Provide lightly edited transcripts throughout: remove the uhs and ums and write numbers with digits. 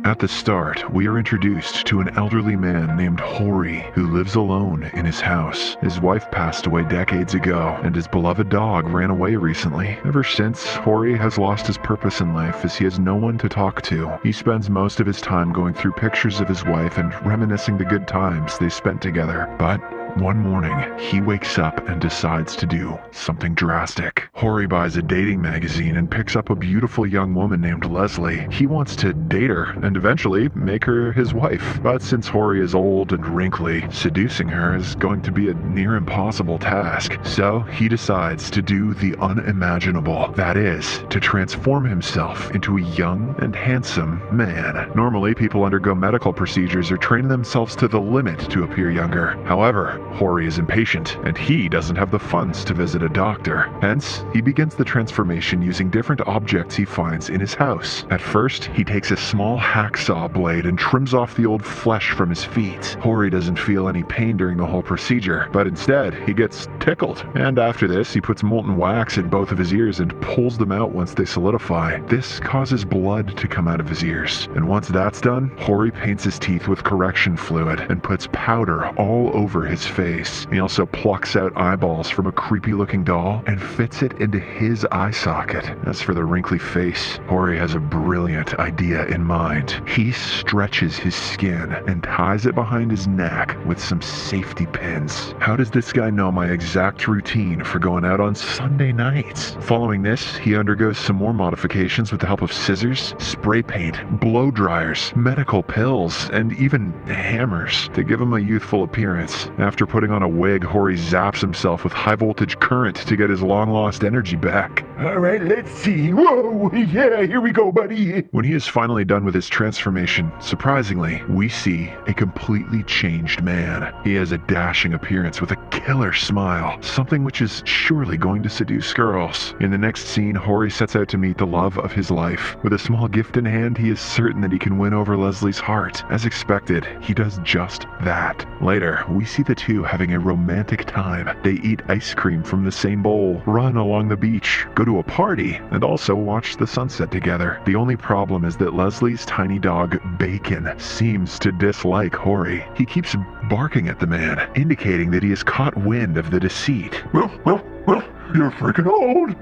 At the start, we are introduced to an elderly man named Hori who lives alone in his house. His wife passed away decades ago, and his beloved dog ran away recently. Ever since, Hori has lost his purpose in life as he has no one to talk to. He spends most of his time going through pictures of his wife and reminiscing the good times they spent together. But one morning, he wakes up and decides to do something drastic. Hori buys a dating magazine and picks up a beautiful young woman named Leslie. He wants to date her and eventually make her his wife. But since Hori is old and wrinkly, seducing her is going to be a near impossible task. So he decides to do the unimaginable. That is, to transform himself into a young and handsome man. Normally, people undergo medical procedures or train themselves to the limit to appear younger. However, Hori is impatient, and he doesn't have the funds to visit a doctor. Hence, he begins the transformation using different objects he finds in his house. At first, he takes a small hacksaw blade and trims off the old flesh from his feet. Hori doesn't feel any pain during the whole procedure, but instead, he gets tickled. And after this, he puts molten wax in both of his ears and pulls them out once they solidify. This causes blood to come out of his ears. And once that's done, Hori paints his teeth with correction fluid and puts powder all over his face. He also plucks out eyeballs from a creepy-looking doll and fits it into his eye socket. As for the wrinkly face, Hori has a brilliant idea in mind. He stretches his skin and ties it behind his neck with some safety pins. How does this guy know my exact routine for going out on Sunday nights? Following this, he undergoes some more modifications with the help of scissors, spray paint, blow dryers, medical pills, and even hammers to give him a youthful appearance. After putting on a wig, Hori zaps himself with high-voltage current to get his long-lost energy back. Alright, let's see. Whoa, yeah, here we go, buddy. When he is finally done with his transformation, surprisingly, we see a completely changed man. He has a dashing appearance with a killer smile, something which is surely going to seduce girls. In the next scene, Hori sets out to meet the love of his life. With a small gift in hand, he is certain that he can win over Leslie's heart. As expected, he does just that. Later, we see the two having a romantic time. They eat ice cream from the same bowl, run along the beach, go to a party, and also watch the sunset together. The only problem is that Leslie's tiny dog, Bacon, seems to dislike Hori. He keeps barking at the man, indicating that he has caught wind of the deceit. You're freaking old.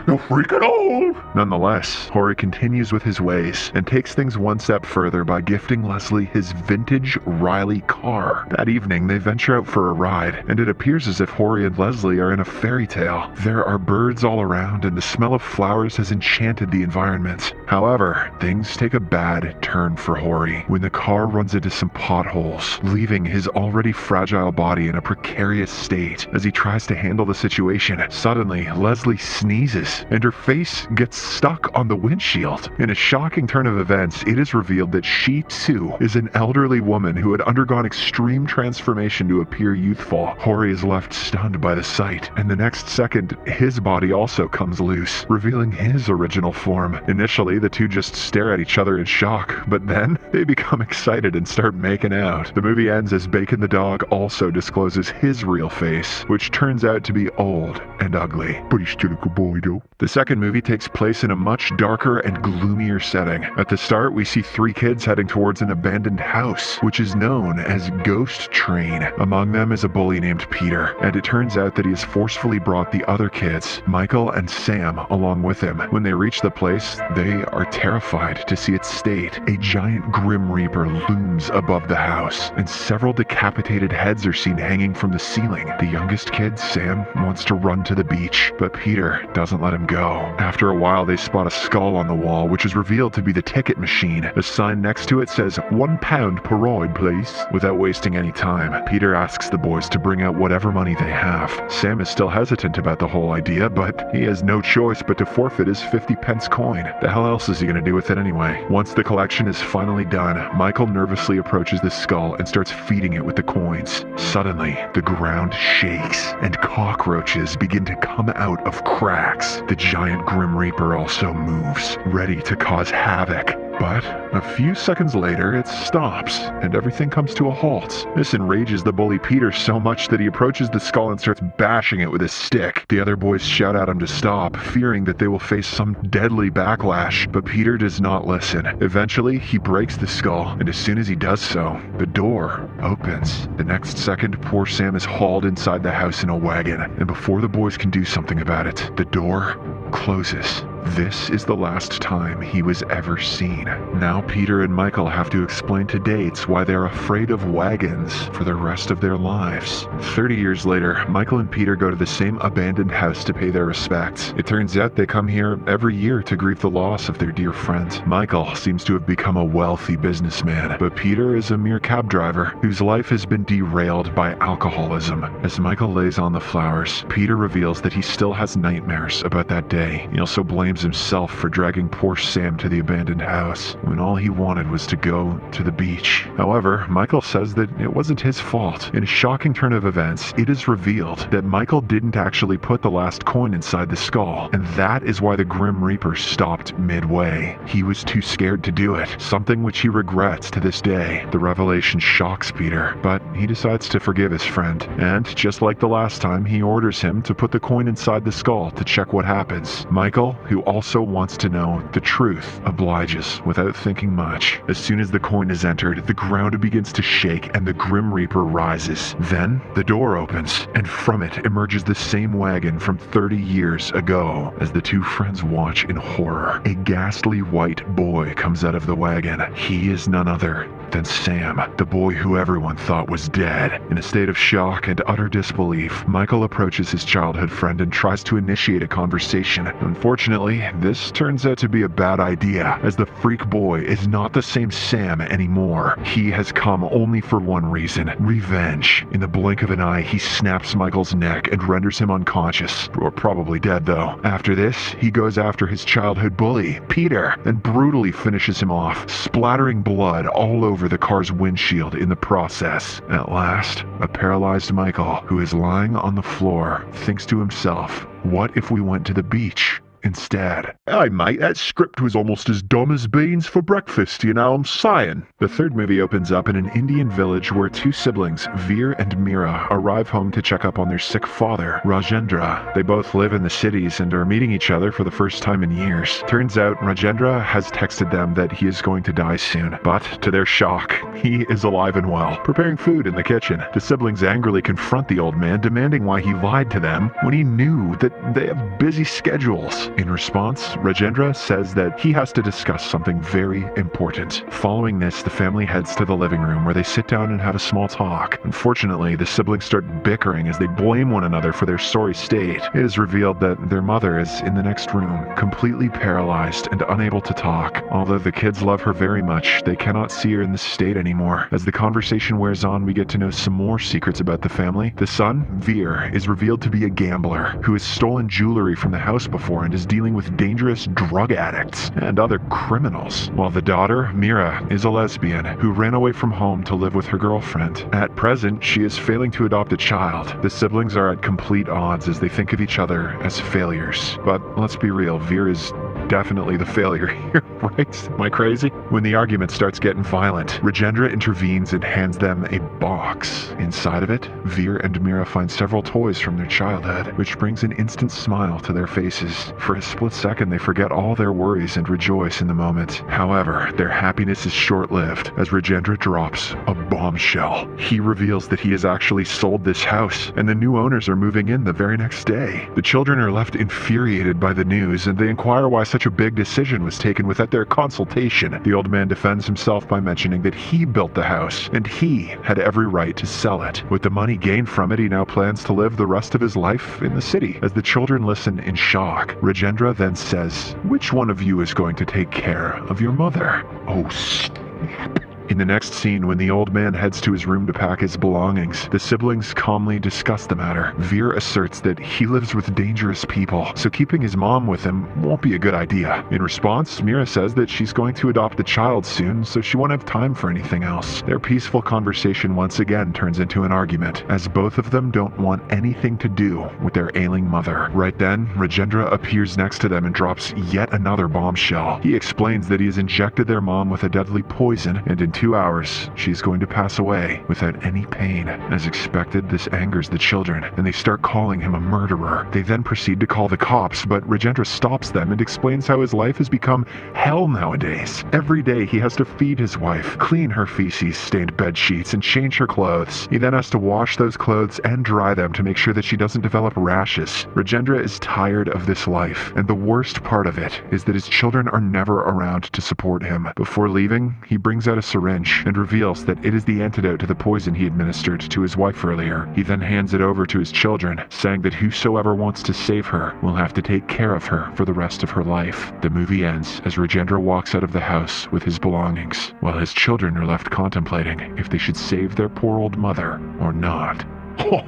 You're freaking old. Nonetheless, Hori continues with his ways and takes things one step further by gifting Leslie his vintage Riley car. That evening, they venture out for a ride, and it appears as if Hori and Leslie are in a fairy tale. There are birds all around, and the smell of flowers has enchanted the environment. However, things take a bad turn for Hori when the car runs into some potholes, leaving his already fragile body in a precarious state as he tries to handle the situation. Suddenly, Leslie sneezes, and her face gets stuck on the windshield. In a shocking turn of events, it is revealed that she, too, is an elderly woman who had undergone extreme transformation to appear youthful. Hori is left stunned by the sight, and the next second, his body also comes loose, revealing his original form. Initially, the two just stare at each other in shock, but then they become excited and start making out. The movie ends as Bacon the dog also discloses his real face, which turns out to be old and ugly. But he's still a good boy, though. The second movie takes place in a much darker and gloomier setting. At the start, we see three kids heading towards an abandoned house, which is known as Ghost Train. Among them is a bully named Peter, and it turns out that he has forcefully brought the other kids, Michael and Sam, along with him. When they reach the place, they are terrified to see its state. A giant Grim Reaper looms above the house, and several decapitated heads are seen hanging from the ceiling. The youngest kid, Sam, wants to run to the beach, but Peter doesn't let him go. After a while, they spot a skull on the wall, which is revealed to be the ticket machine. A sign next to it says, £1 per ride, please. Without wasting any time, Peter asks the boys to bring out whatever money they have. Sam is still hesitant about the whole idea, but he has no choice but to forfeit his 50-pence coin. The hell else is he going to do with it anyway? Once the collection is finally done, Michael nervously approaches the skull and starts feeding it with the coins. Suddenly, the ground shakes, and cockroaches begin to come out of cracks. The giant Grim Reaper also moves, ready to cause havoc. But a few seconds later, it stops, and everything comes to a halt. This enrages the bully Peter so much that he approaches the skull and starts bashing it with his stick. The other boys shout at him to stop, fearing that they will face some deadly backlash, but Peter does not listen. Eventually, he breaks the skull, and as soon as he does so, the door opens. The next second, poor Sam is hauled inside the house in a wagon, and before the boys can do something about it, the door closes. This is the last time he was ever seen. Now Peter and Michael have to explain to dates why they're afraid of wagons for the rest of their lives. 30 years later, Michael and Peter go to the same abandoned house to pay their respects. It turns out they come here every year to grieve the loss of their dear friend. Michael seems to have become a wealthy businessman, but Peter is a mere cab driver whose life has been derailed by alcoholism. As Michael lays on the flowers, Peter reveals that he still has nightmares about that day. He also blames himself for dragging poor Sam to the abandoned house when all he wanted was to go to the beach. However, Michael says that it wasn't his fault. In a shocking turn of events, it is revealed that Michael didn't actually put the last coin inside the skull, and that is why the Grim Reaper stopped midway. He was too scared to do it, something which he regrets to this day. The revelation shocks Peter, but he decides to forgive his friend, and just like the last time, he orders him to put the coin inside the skull to check what happens. Michael, who also wants to know the truth, obliges without thinking much. As soon as the coin is entered, the ground begins to shake and the Grim Reaper rises. Then the door opens, and from it emerges the same wagon from 30 years ago. As the two friends watch in horror, a ghastly white boy comes out of the wagon. He is none other than Sam, the boy who everyone thought was dead. In a state of shock and utter disbelief, Michael approaches his childhood friend and tries to initiate a conversation. Unfortunately, this turns out to be a bad idea, as the freak boy is not the same Sam anymore. He has come only for one reason: revenge. In the blink of an eye, he snaps Michael's neck and renders him unconscious, or probably dead though. After this, he goes after his childhood bully, Peter, and brutally finishes him off, splattering blood all over the car's windshield in the process. At last, a paralyzed Michael, who is lying on the floor, thinks to himself, what if we went to the beach instead? Hey mate, that script was almost as dumb as beans for breakfast, you know what I'm saying? The third movie opens up in an Indian village where two siblings, Veer and Meera, arrive home to check up on their sick father, Rajendra. They both live in the cities and are meeting each other for the first time in years. Turns out Rajendra has texted them that he is going to die soon, but to their shock, he is alive and well, preparing food in the kitchen. The siblings angrily confront the old man, demanding why he lied to them when he knew that they have busy schedules. In response, Rajendra says that he has to discuss something very important. Following this, the family heads to the living room where they sit down and have a small talk. Unfortunately, the siblings start bickering as they blame one another for their sorry state. It is revealed that their mother is in the next room, completely paralyzed and unable to talk. Although the kids love her very much, they cannot see her in this state anymore. As the conversation wears on, we get to know some more secrets about the family. The son, Veer, is revealed to be a gambler who has stolen jewelry from the house before and is dealing with dangerous drug addicts and other criminals, while the daughter, Meera, is a lesbian who ran away from home to live with her girlfriend. At present, she is failing to adopt a child. The siblings are at complete odds as they think of each other as failures. But let's be real, Veer is definitely the failure here, right? Am I crazy? When the argument starts getting violent, Rajendra intervenes and hands them a box. Inside of it, Veer and Meera find several toys from their childhood, which brings an instant smile to their faces. For a split second, they forget all their worries and rejoice in the moment. However, their happiness is short-lived as Rajendra drops a bombshell. He reveals that he has actually sold this house, and the new owners are moving in the very next day. The children are left infuriated by the news, and they inquire why such a big decision was taken without their consultation. The old man defends himself by mentioning that he built the house, and he had every right to sell it. With the money gained from it, he now plans to live the rest of his life in the city. As the children listen in shock, Rajendra then says, "Which one of you is going to take care of your mother?" Oh, snap. In the next scene, when the old man heads to his room to pack his belongings, the siblings calmly discuss the matter. Veer asserts that he lives with dangerous people, so keeping his mom with him won't be a good idea. In response, Mira says that she's going to adopt the child soon, so she won't have time for anything else. Their peaceful conversation once again turns into an argument, as both of them don't want anything to do with their ailing mother. Right then, Rajendra appears next to them and drops yet another bombshell. He explains that he has injected their mom with a deadly poison, and in 2 hours, she's going to pass away without any pain. As expected, this angers the children, and they start calling him a murderer. They then proceed to call the cops, but Rajendra stops them and explains how his life has become hell nowadays. Every day he has to feed his wife, clean her feces-stained bed sheets, and change her clothes. He then has to wash those clothes and dry them to make sure that she doesn't develop rashes. Rajendra is tired of this life, and the worst part of it is that his children are never around to support him. Before leaving, he brings out a syringe and reveals that it is the antidote to the poison he administered to his wife earlier. He then hands it over to his children, saying that whosoever wants to save her will have to take care of her for the rest of her life. The movie ends as Rajendra walks out of the house with his belongings, while his children are left contemplating if they should save their poor old mother or not. Oh,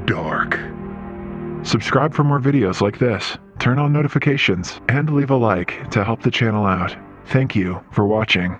dark. Subscribe for more videos like this, turn on notifications, and leave a like to help the channel out. Thank you for watching.